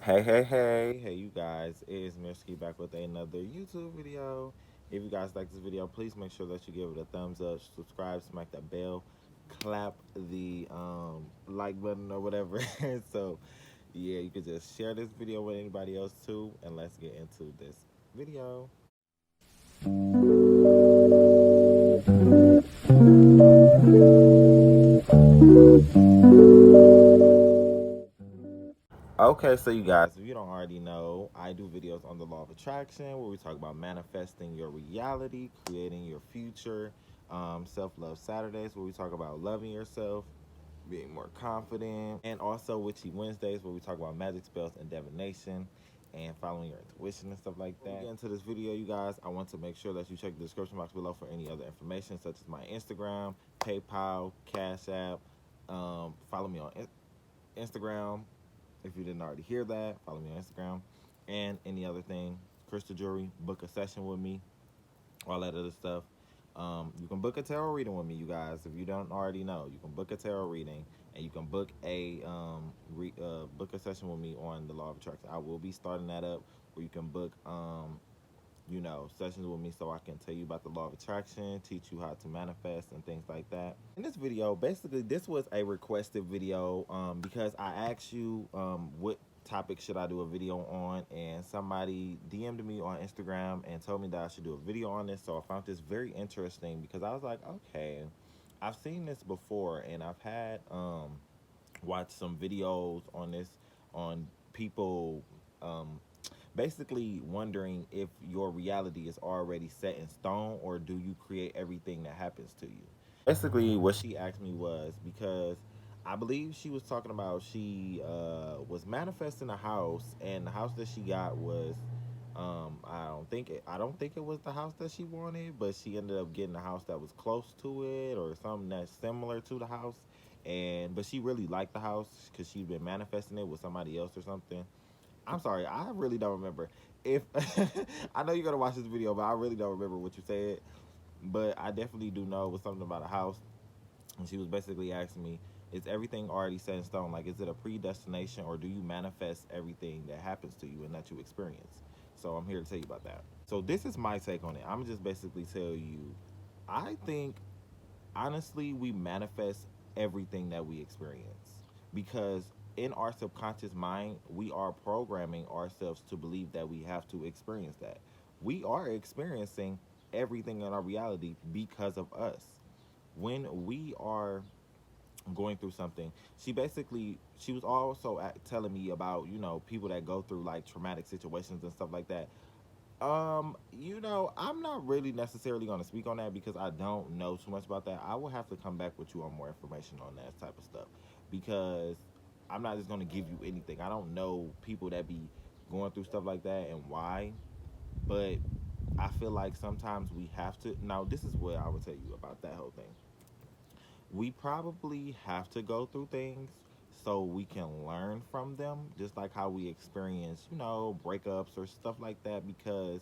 Hey, you guys, it is Mirsky back with another YouTube video. If you guys like this video, please make sure that you give it a thumbs up, subscribe, smack that bell, clap the like button or whatever. So, yeah, you can just share this video with anybody else too, and let's get into this video. Okay, so you guys, if you don't already know, I do videos on the law of attraction where we talk about manifesting your reality, creating your future. Self-love Saturdays where we talk about loving yourself, being more confident, and also Witchy Wednesdays where we talk about magic spells and divination and following your intuition and stuff like that. Before we get into this video, you guys, I want to make sure that you check the description box below for any other information such as my Instagram, PayPal, Cash App. Follow me on Instagram. If you didn't already hear that, follow me on Instagram. And any other thing, crystal jewelry, book a session with me, all that other stuff. You can book a tarot reading with me, you guys. If you don't already know, you can book a tarot reading, and you can book a book a session with me on the law of attraction. I will be starting that up, where you can book sessions with me so I can tell you about the law of attraction, teach you how to manifest and things like that. In this video, basically, this was a requested video because I asked you what topic should I do a video on, and somebody DM'd me on Instagram and told me that I should do a video on this. So I found this very interesting because I was like, okay, I've seen this before, and I've had watched some videos on this on people basically wondering if your reality is already set in stone or do you create everything that happens to you. Basically, what she asked me was because I believe she was talking about she was manifesting a house, and the house that she got was I don't think it was the house that she wanted, but she ended up getting a house that was close to it or something that's similar to the house. And but she really liked the house because she'd been manifesting it with somebody else or something. I'm sorry, I really don't remember. If I know you're gonna watch this video, but I really don't remember what you said. But I definitely do know it was something about a house. And she was basically asking me, is everything already set in stone? Like, is it a predestination, or do you manifest everything that happens to you and that you experience? So I'm here to tell you about that. So this is my take on it. I'm just basically tell you, I think honestly we manifest everything that we experience because in our subconscious mind we are programming ourselves to believe that we have to experience that. We are experiencing everything in our reality because of us. When we are going through something, she was also telling me about people that go through like traumatic situations and stuff like that. I'm not really necessarily going to speak on that because I don't know too much about that. I will have to come back with you on more information on that type of stuff because I'm not just going to give you anything. I don't know people that be going through stuff like that and why, but I feel like sometimes we have to. Now, this is what I would tell you about that whole thing. We probably have to go through things so we can learn from them, just like how we experience, breakups or stuff like that, because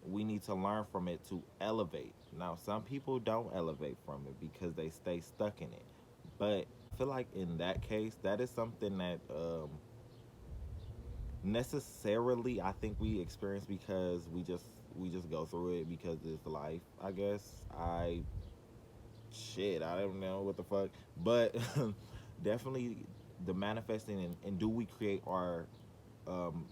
we need to learn from it to elevate. Now, some people don't elevate from it because they stay stuck in it. But I feel like in that case, that is something that necessarily I think we experience because we just go through it because it's life. I guess I don't know what the fuck, but definitely the manifesting and um,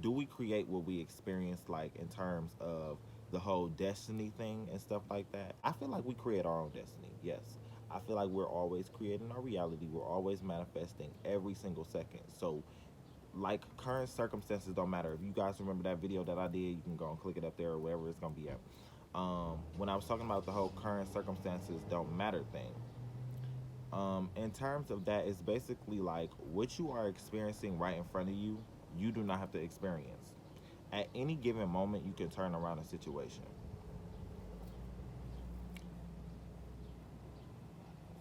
do we create what we experience, like in terms of the whole destiny thing and stuff like that? I feel like we create our own destiny. Yes. I feel like we're always creating our reality. We're always manifesting every single second. So like current circumstances don't matter. If you guys remember that video that I did, you can go and click it up there or wherever it's gonna be at. When I was talking about the whole current circumstances don't matter thing, in terms of that, it's basically like what you are experiencing right in front of you, you do not have to experience. At any given moment, you can turn around a situation.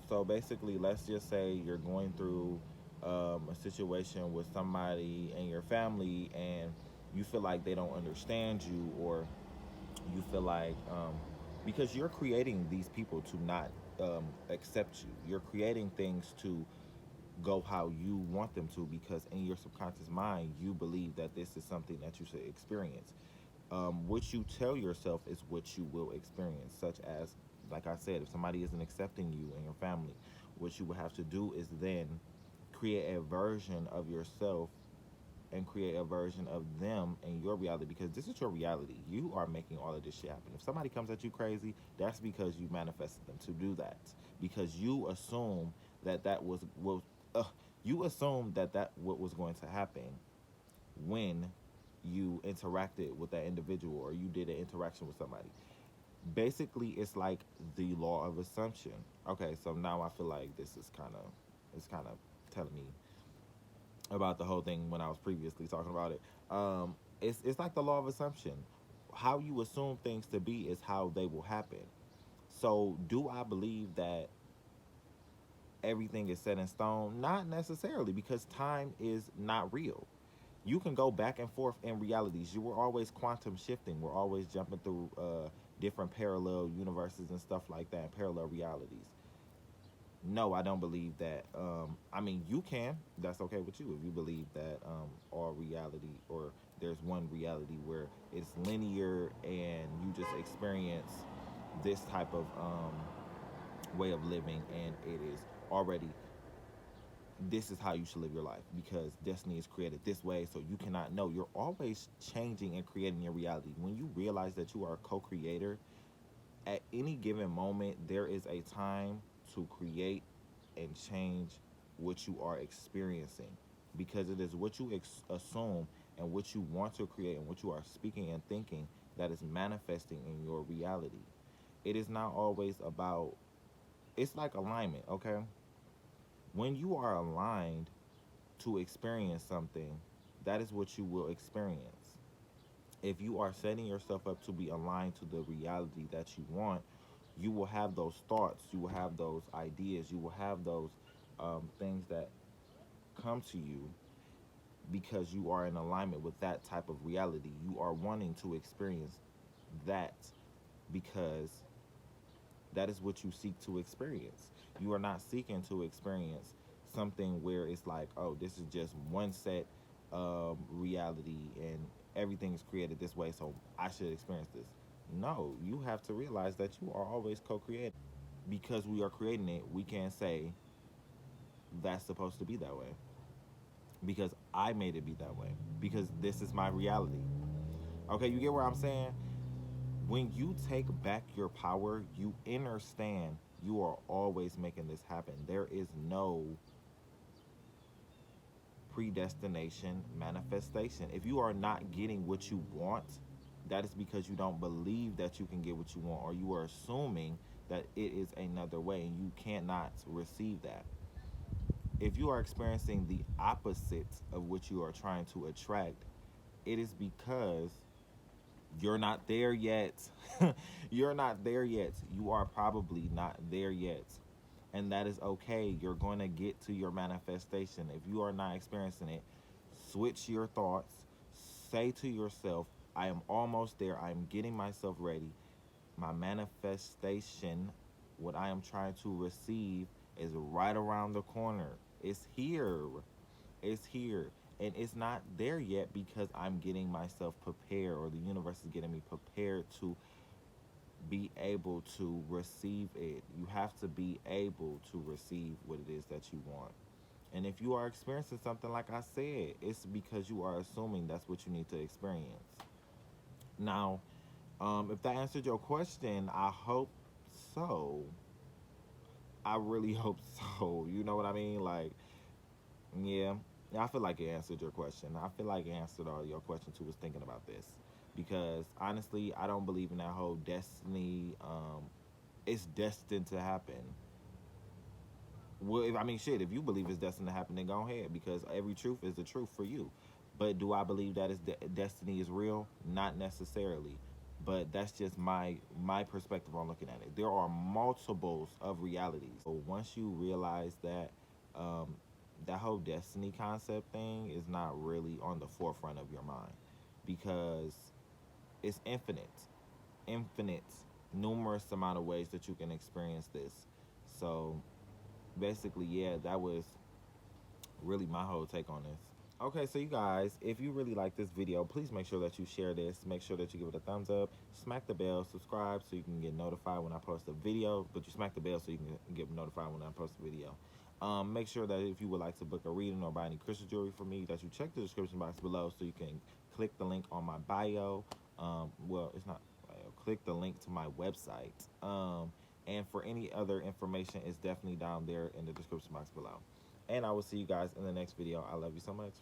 So basically, let's just say you're going through a situation with somebody in your family and you feel like they don't understand you, or you feel like because you're creating these people to not accept you, you're creating things to go how you want them to, because in your subconscious mind you believe that this is something that you should experience. What you tell yourself is what you will experience, such as, like I said, if somebody isn't accepting you and your family, what you would have to do is then create a version of yourself and create a version of them in your reality, because this is your reality. You are making all of this shit happen. If somebody comes at you crazy, that's because you manifested them to do that, because you assume that that was uh, you assume that what was going to happen when you interacted with that individual or you did an interaction with somebody. Basically, it's like the law of assumption. Okay, so now I feel like this is kind of telling me about the whole thing when I was previously talking about it. It's like the law of assumption. How you assume things to be is how they will happen. So, do I believe that everything is set in stone? Not necessarily, because time is not real. You can go back and forth in realities. You were always quantum shifting. We're always jumping through different parallel universes and stuff like that, parallel realities. No, I don't believe that. I mean, you can. That's okay with you if you believe that all reality, or there's one reality where it's linear and you just experience this type of way of living, and it is already, this is how you should live your life, because destiny is created this way, so you cannot know. You're always changing and creating your reality. When you realize that you are a co-creator, at any given moment there is a time to create and change what you are experiencing, because it is what you assume and what you want to create and what you are speaking and thinking that is manifesting in your reality. It is not always about, it's like alignment, okay? When you are aligned to experience something, that is what you will experience. If you are setting yourself up to be aligned to the reality that you want, you will have those thoughts, you will have those ideas, you will have those things that come to you, because you are in alignment with that type of reality. You are wanting to experience that because that is what you seek to experience. You are not seeking to experience something where it's like, oh, this is just one set reality and everything is created this way, so I should experience this. No, you have to realize that you are always co-creating. Because we are creating it, we can't say that's supposed to be that way, because I made it be that way, because this is my reality. Okay, you get where I'm saying? When you take back your power, you understand you are always making this happen. There is no predestination manifestation. If you are not getting what you want, that is because you don't believe that you can get what you want, or you are assuming that it is another way and you cannot receive that. If you are experiencing the opposite of what you are trying to attract, it is because you're not there yet. You're not there yet. You are probably not there yet. And that is okay. You're going to get to your manifestation. If you are not experiencing it, switch your thoughts. Say to yourself, I am almost there. I am getting myself ready. My manifestation, what I am trying to receive, is right around the corner. It's here. It's here. And it's not there yet because I'm getting myself prepared, or the universe is getting me prepared to be able to receive it. You have to be able to receive what it is that you want. And if you are experiencing something, like I said, it's because you are assuming that's what you need to experience. Now, if that answered your question, I hope so. I really hope so. You know what I mean? Like, yeah. Yeah, I feel like it answered your question. I feel like it answered all your questions who was thinking about this. Because honestly, I don't believe in that whole destiny. It's destined to happen. Well, I mean, shit, if you believe it's destined to happen, then go ahead, because every truth is the truth for you. But do I believe that destiny is real? Not necessarily. But that's just my perspective on looking at it. There are multiples of realities. So once you realize that that whole destiny concept thing is not really on the forefront of your mind, because it's infinite, numerous amount of ways that you can experience this. So basically, yeah, that was really my whole take on this. Okay, so you guys, if you really like this video, please make sure that you share this. Make sure that you give it a thumbs up. Smack the bell, subscribe so you can get notified when I post a video. But you smack the bell so you can get notified when I post a video. Make sure that if you would like to book a reading or buy any crystal jewelry from me, that you check the description box below so you can click the link on my bio. Well, it's not bio. Click the link to my website. And for any other information, it's definitely down there in the description box below. And I will see you guys in the next video. I love you so much.